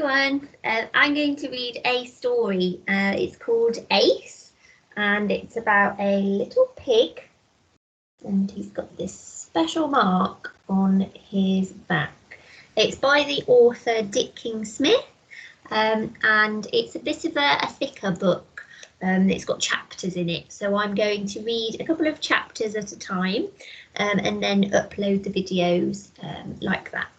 everyone. I'm going to read a story. It's called Ace, and it's about a little pig, and he's got this special mark on his back. It's by the author Dick King-Smith, and it's a bit of a thicker book. It's got chapters in it, so I'm going to read a couple of chapters at a time, and then upload the videos like that.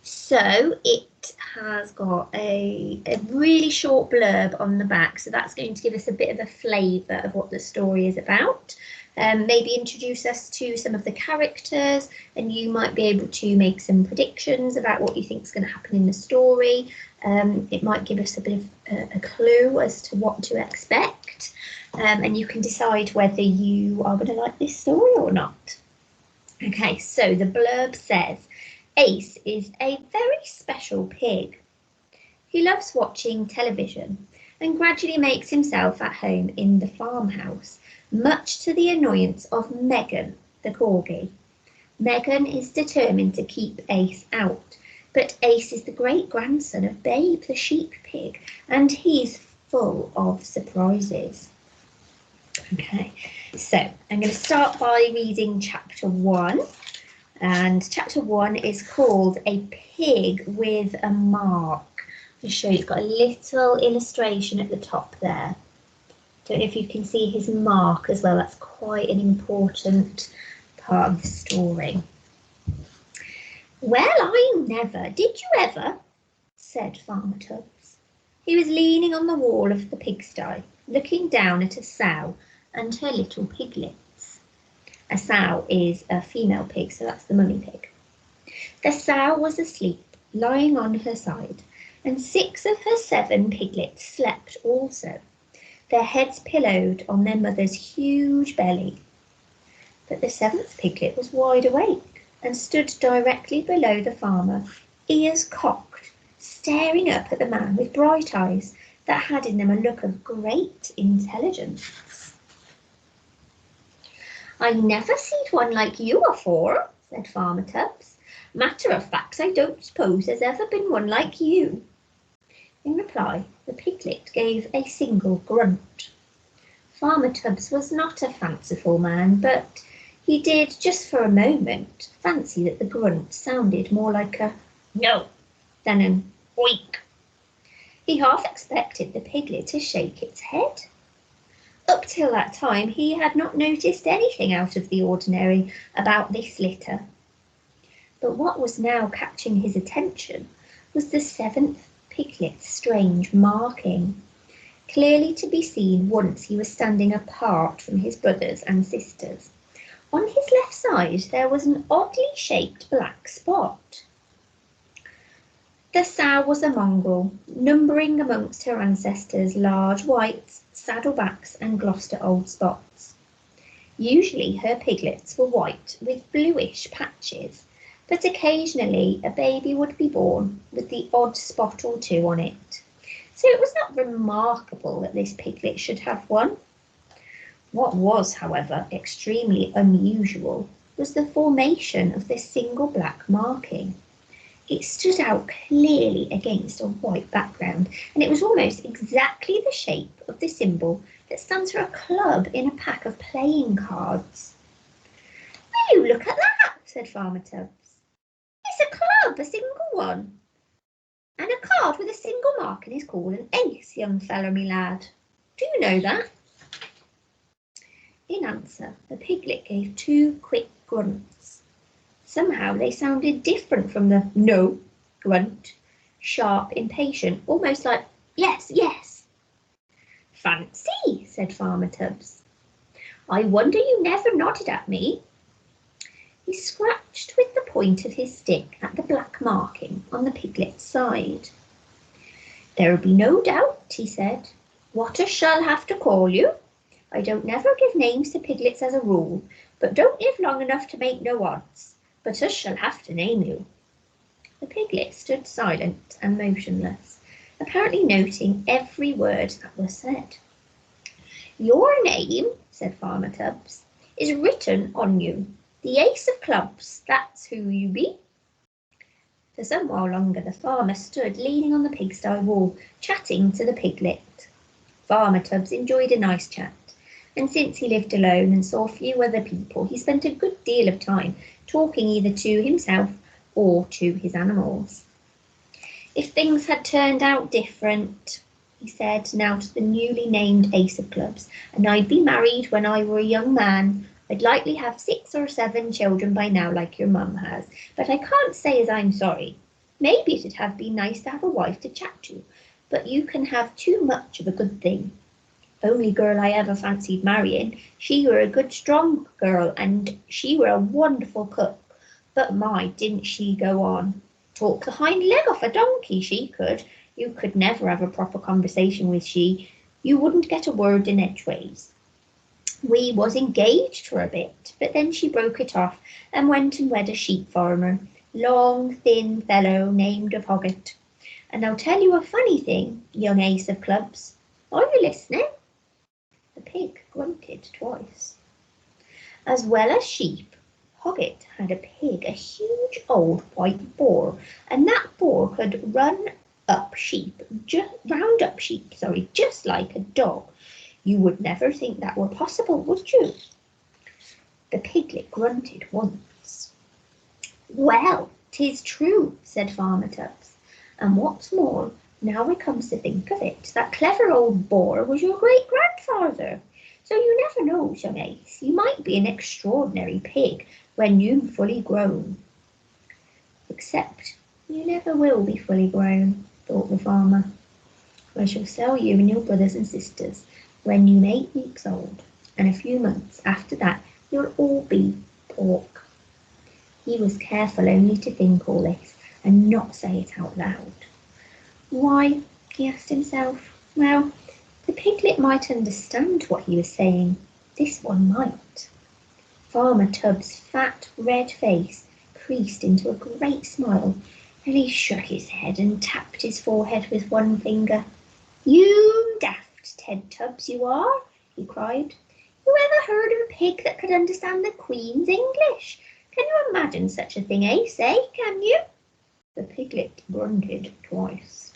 So it has got a really short blurb on the back, so that's going to give us a bit of a flavour of what the story is about. Maybe introduce us to some of the characters, and you might be able to make some predictions about what you think is going to happen in the story. It might give us a bit of a clue as to what to expect, and you can decide whether you are going to like this story or not. Okay, so the blurb says, Ace is a very special pig. He loves watching television and gradually makes himself at home in the farmhouse, much to the annoyance of Megan, the corgi. Megan is determined to keep Ace out, but Ace is the great-grandson of Babe, the sheep pig, and he's full of surprises. Okay, so I'm going to start by reading chapter 1. And chapter 1 is called A Pig with a Mark. I'll show you, it's got a little illustration at the top there. Don't know if you can see his mark as well, that's quite an important part of the story. Well, I never, did you ever? Said Farmer Tubbs. He was leaning on the wall of the pigsty, looking down at a sow and her little piglets. A sow is a female pig, so that's the mummy pig. The sow was asleep, lying on her side, and 6 of her 7 piglets slept also, their heads pillowed on their mother's huge belly. But the 7th piglet was wide awake and stood directly below the farmer, ears cocked, staring up at the man with bright eyes that had in them a look of great intelligence. I never seed one like you afore, said Farmer Tubbs. Matter of fact, I don't suppose there's ever been one like you. In reply, the piglet gave a single grunt. Farmer Tubbs was not a fanciful man, but he did, just for a moment, fancy that the grunt sounded more like a no than an oink. He half expected the piglet to shake its head. Up till that time, he had not noticed anything out of the ordinary about this litter. But what was now catching his attention was the 7th piglet's strange marking, clearly to be seen once he was standing apart from his brothers and sisters. On his left side, there was an oddly shaped black spot. The sow was a mongrel, numbering amongst her ancestors large whites, saddlebacks and Gloucester old spots. Usually her piglets were white with bluish patches, but occasionally a baby would be born with the odd spot or two on it. So it was not remarkable that this piglet should have one. What was, however, extremely unusual was the formation of this single black marking. It stood out clearly against a white background, and it was almost exactly the shape of the symbol that stands for a club in a pack of playing cards. Will you look at that? Said Farmer Tubbs. It's a club, a single one. And a card with a single marking is called an ace, young fellow me lad. Do you know that? In answer, the piglet gave 2 quick grunts. Somehow they sounded different from the no grunt, sharp, impatient, almost like yes, yes. Fancy, said Farmer Tubbs. I wonder you never nodded at me. He scratched with the point of his stick at the black marking on the piglet's side. There'll be no doubt, he said, what I shall have to call you. I don't never give names to piglets as a rule, but don't live long enough to make no odds. But us shall have to name you. The piglet stood silent and motionless, apparently noting every word that was said. Your name, said Farmer Tubbs, is written on you. The ace of clubs, that's who you be. For some while longer the farmer stood leaning on the pigsty wall, chatting to the piglet. Farmer Tubbs enjoyed a nice chat, and since he lived alone and saw few other people, he spent a good deal of time talking either to himself or to his animals. If things had turned out different, he said now to the newly named Ace of Clubs, and I'd be married when I were a young man, I'd likely have 6 or 7 children by now like your mum has, but I can't say as I'm sorry. Maybe it'd have been nice to have a wife to chat to, but you can have too much of a good thing. Only girl I ever fancied marrying, she were a good strong girl, and she were a wonderful cook, but my, didn't she go on. Talk the hind leg off a donkey, she could. You could never have a proper conversation with she. You wouldn't get a word in edgeways. We was engaged for a bit, but then she broke it off and went and wed a sheep farmer, long, thin fellow named of Hoggett. And I'll tell you a funny thing, young Ace of Clubs. Are you listening? The pig grunted twice. As well as sheep, Hoggett had a pig, a huge old white boar, and that boar could round up sheep, just like a dog. You would never think that were possible, would you? The piglet grunted once. Well, 'tis true, said Farmer Tubbs, and what's more, now it comes to think of it, that clever old boar was your great-grandfather. So you never know, young Ace, you might be an extraordinary pig when you're fully grown. Except you never will be fully grown, thought the farmer. I shall sell you and your brothers and sisters when you're 8 weeks old, and a few months after that you'll all be pork. He was careful only to think all this and not say it out loud. Why, he asked himself, well, the piglet might understand what he was saying. This one might. Farmer Tubbs' fat, red face creased into a great smile, and he shook his head and tapped his forehead with one finger. You daft Ted Tubbs, you are, he cried. You ever heard of a pig that could understand the Queen's English? Can you imagine such a thing, Ace, can you? The piglet grunted twice.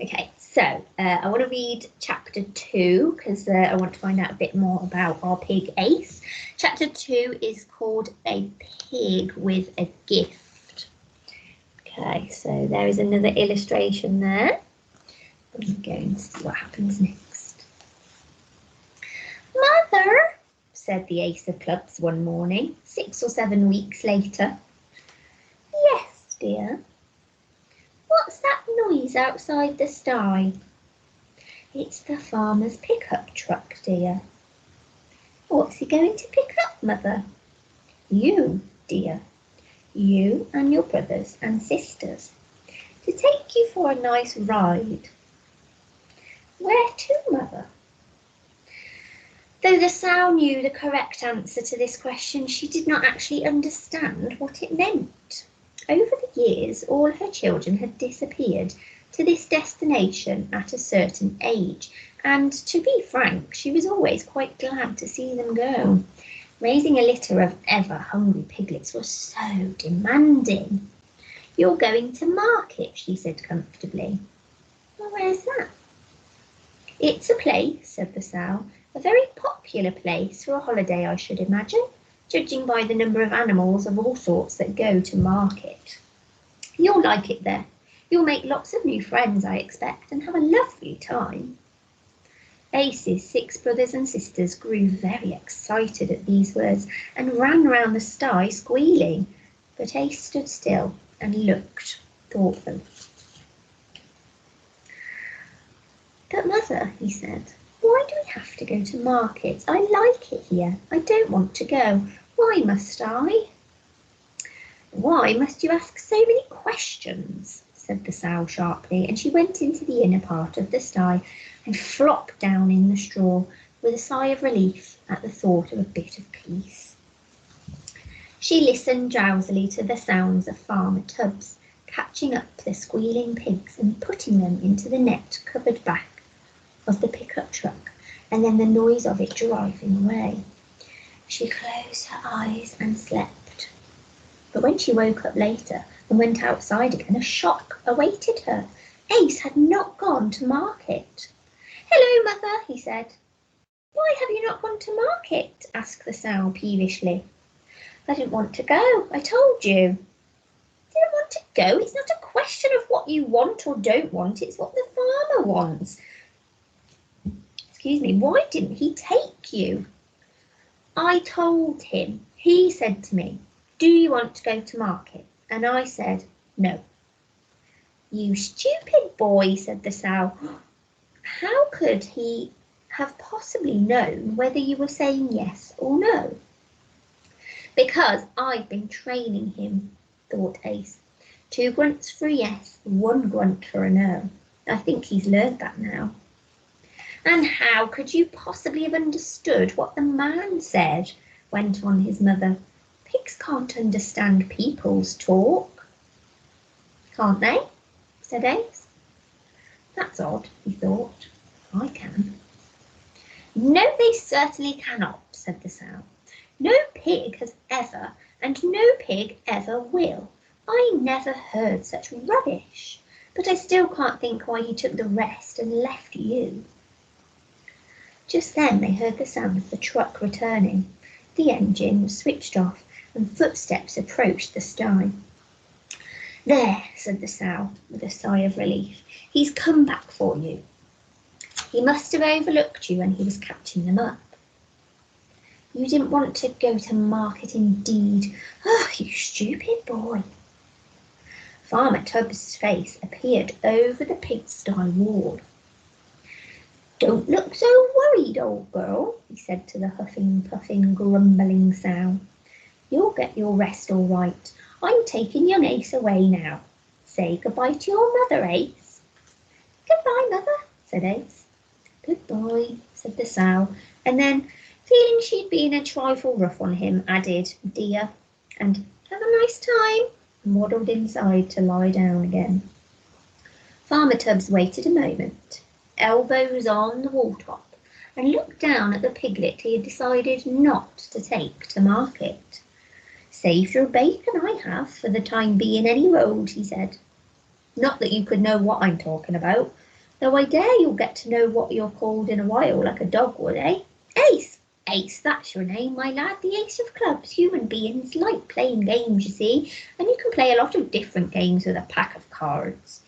Okay, so I want to read chapter 2 because I want to find out a bit more about our pig Ace. Chapter 2 is called A Pig with a Gift. Okay, so there is another illustration there. I'm going to see what happens next. Mother, said the Ace of Clubs one morning, 6 or 7 weeks later. Yes, dear. What's that noise outside the sty? It's the farmer's pickup truck, dear. What's he going to pick up, Mother? You, dear. You and your brothers and sisters. To take you for a nice ride. Where to, Mother? Though the sow knew the correct answer to this question, she did not actually understand what it meant. Over the years, all her children had disappeared to this destination at a certain age, and to be frank, she was always quite glad to see them go. Raising a litter of ever-hungry piglets was so demanding. You're going to market, she said comfortably. Well, where's that? It's a place, said the sow, a very popular place for a holiday, I should imagine, judging by the number of animals of all sorts that go to market. You'll like it there. You'll make lots of new friends, I expect, and have a lovely time. Ace's 6 brothers and sisters grew very excited at these words and ran round the sty squealing, but Ace stood still and looked thoughtful. But Mother, he said, why do we have to go to market? I like it here. I don't want to go. Why must I? Why must you ask so many questions? Said the sow sharply, and she went into the inner part of the sty and flopped down in the straw with a sigh of relief at the thought of a bit of peace. She listened drowsily to the sounds of Farmer Tubbs catching up the squealing pigs and putting them into the net-covered back of the pickup truck, and then the noise of it driving away. She closed her eyes and slept. But when she woke up later and went outside again, a shock awaited her. Ace had not gone to market. "Hello, Mother," he said. "Why have you not gone to market?" asked the sow peevishly. "I didn't want to go, I told you." "Didn't want to go? It's not a question of what you want or don't want, it's what the farmer wants. Excuse me, why didn't he take you?" "I told him. He said to me, 'Do you want to go to market?' And I said, 'No.'" "You stupid boy," said the sow. "How could he have possibly known whether you were saying yes or no?" "Because I've been training him," thought Ace. 2 grunts for a yes, 1 grunt for a no. I think he's learned that now. "And how could you possibly have understood what the man said?" went on his mother. "Pigs can't understand people's talk." "Can't they?" said Ace. "That's odd," he thought. "I can." "No, they certainly cannot," said the sow. "No pig has ever, and no pig ever will. I never heard such rubbish. But I still can't think why he took the rest and left you." Just then they heard the sound of the truck returning. The engine was switched off and footsteps approached the sty. "There," said the sow with a sigh of relief. "He's come back for you. He must have overlooked you when he was catching them up." "You didn't want to go to market indeed. Oh, you stupid boy." Farmer Tubbs's face appeared over the pigsty wall. "Don't look so worried, old girl," he said to the huffing, puffing, grumbling sow. "You'll get your rest all right. I'm taking young Ace away now. Say goodbye to your mother, Ace." "Goodbye, Mother," said Ace. "Goodbye," said the sow, and then, feeling she'd been a trifle rough on him, added, "Dear, and have a nice time," and waddled inside to lie down again. Farmer Tubbs waited a moment, elbows on the wall top, and looked down at the piglet he had decided not to take to market. "Saved your bacon, I have, for the time being any road," he said. "Not that you could know what I'm talking about, though I dare you'll get to know what you're called in a while, like a dog would, eh? Ace! Ace, that's your name, my lad, the ace of clubs. Human beings like playing games, you see, and you can play a lot of different games with a pack of cards.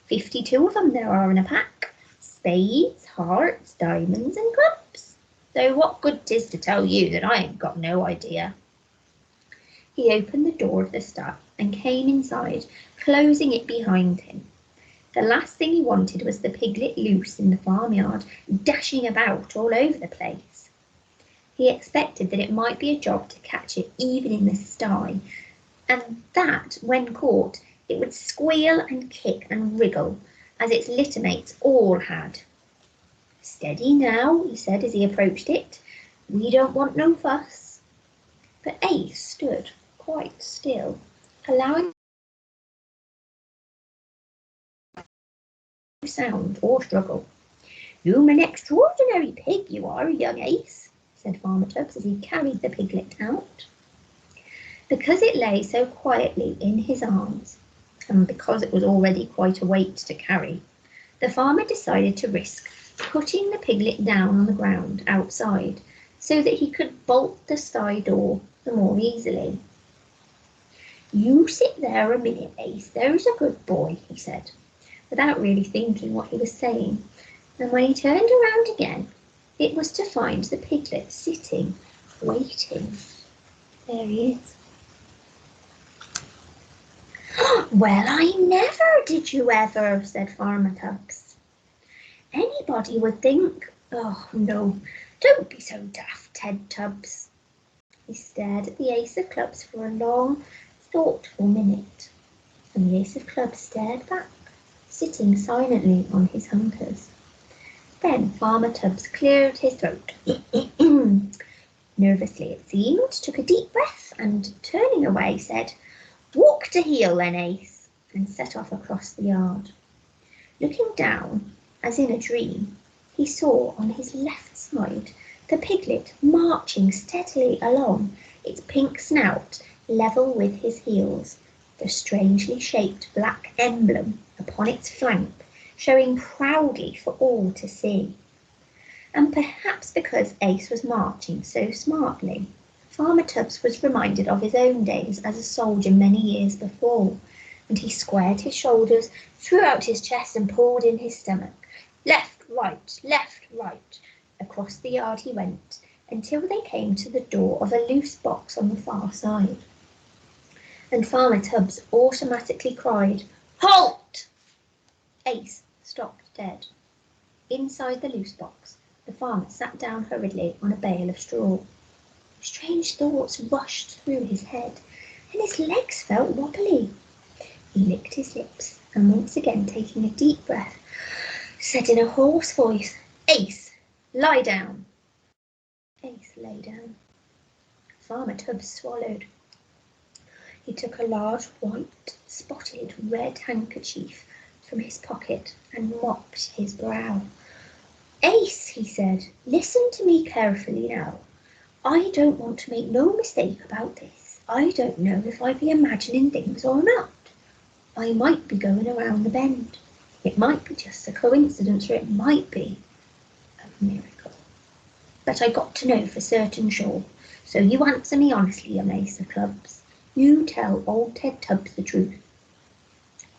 52 of them there are in a pack. Spades, hearts, diamonds and clubs. So what good 'tis to tell you that I ain't got no idea." He opened the door of the sty and came inside, closing it behind him. The last thing he wanted was the piglet loose in the farmyard, dashing about all over the place. He expected that it might be a job to catch it even in the sty, and that, when caught, it would squeal and kick and wriggle, as its littermates all had. "Steady now," he said as he approached it. "We don't want no fuss." But Ace stood quite still, allowing no sound or struggle. "You're an extraordinary pig, you are, young Ace," said Farmer Tubbs as he carried the piglet out. Because it lay so quietly in his arms, and because it was already quite a weight to carry, the farmer decided to risk putting the piglet down on the ground outside so that he could bolt the sty door the more easily. "You sit there a minute, Ace, there's a good boy," he said, without really thinking what he was saying, and when he turned around again, it was to find the piglet sitting, waiting. There he is. "Well, I never, did you ever?" said Farmer Tubbs. "Anybody would think—" "Oh, no, don't be so daft, Ted Tubbs." He stared at the ace of clubs for a long, thoughtful minute, and the ace of clubs stared back, sitting silently on his hunkers. Then Farmer Tubbs cleared his throat, nervously it seemed, took a deep breath, and turning away said, "Walk to heel then, Ace," and set off across the yard. Looking down, as in a dream, he saw on his left side the piglet marching steadily along, its pink snout level with his heels, the strangely shaped black emblem upon its flank showing proudly for all to see. And perhaps because Ace was marching so smartly, Farmer Tubbs was reminded of his own days as a soldier many years before, and he squared his shoulders, threw out his chest and pulled in his stomach. Left, right. Across the yard he went, until they came to the door of a loose box on the far side. And Farmer Tubbs automatically cried, "Halt!" Ace stopped dead. Inside the loose box, the farmer sat down hurriedly on a bale of straw. Strange thoughts rushed through his head, and his legs felt wobbly. He licked his lips, and once again taking a deep breath, said in a hoarse voice, "Ace, lie down." Ace lay down. Farmer Tubbs swallowed. He took a large white, spotted red handkerchief from his pocket and mopped his brow. "Ace," he said, "listen to me carefully now. I don't want to make no mistake about this. I don't know if I be imagining things or not. I might be going around the bend. It might be just a coincidence, or it might be a miracle. But I got to know for certain sure. So you answer me honestly, you Ace of Clubs. You tell old Ted Tubbs the truth."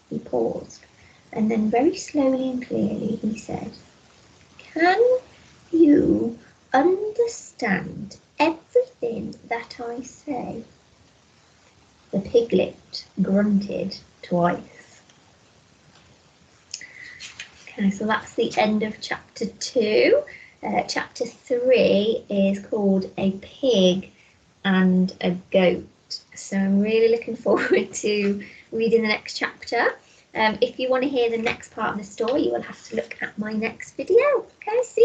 He paused, and then very slowly and clearly he said, "Can you understand everything that I say?" The piglet grunted twice. Okay, so that's the end of chapter 2. Chapter 3 is called A Pig and a Goat. So I'm really looking forward to reading the next chapter. If you want to hear the next part of the story, you will have to look at my next video. Okay, see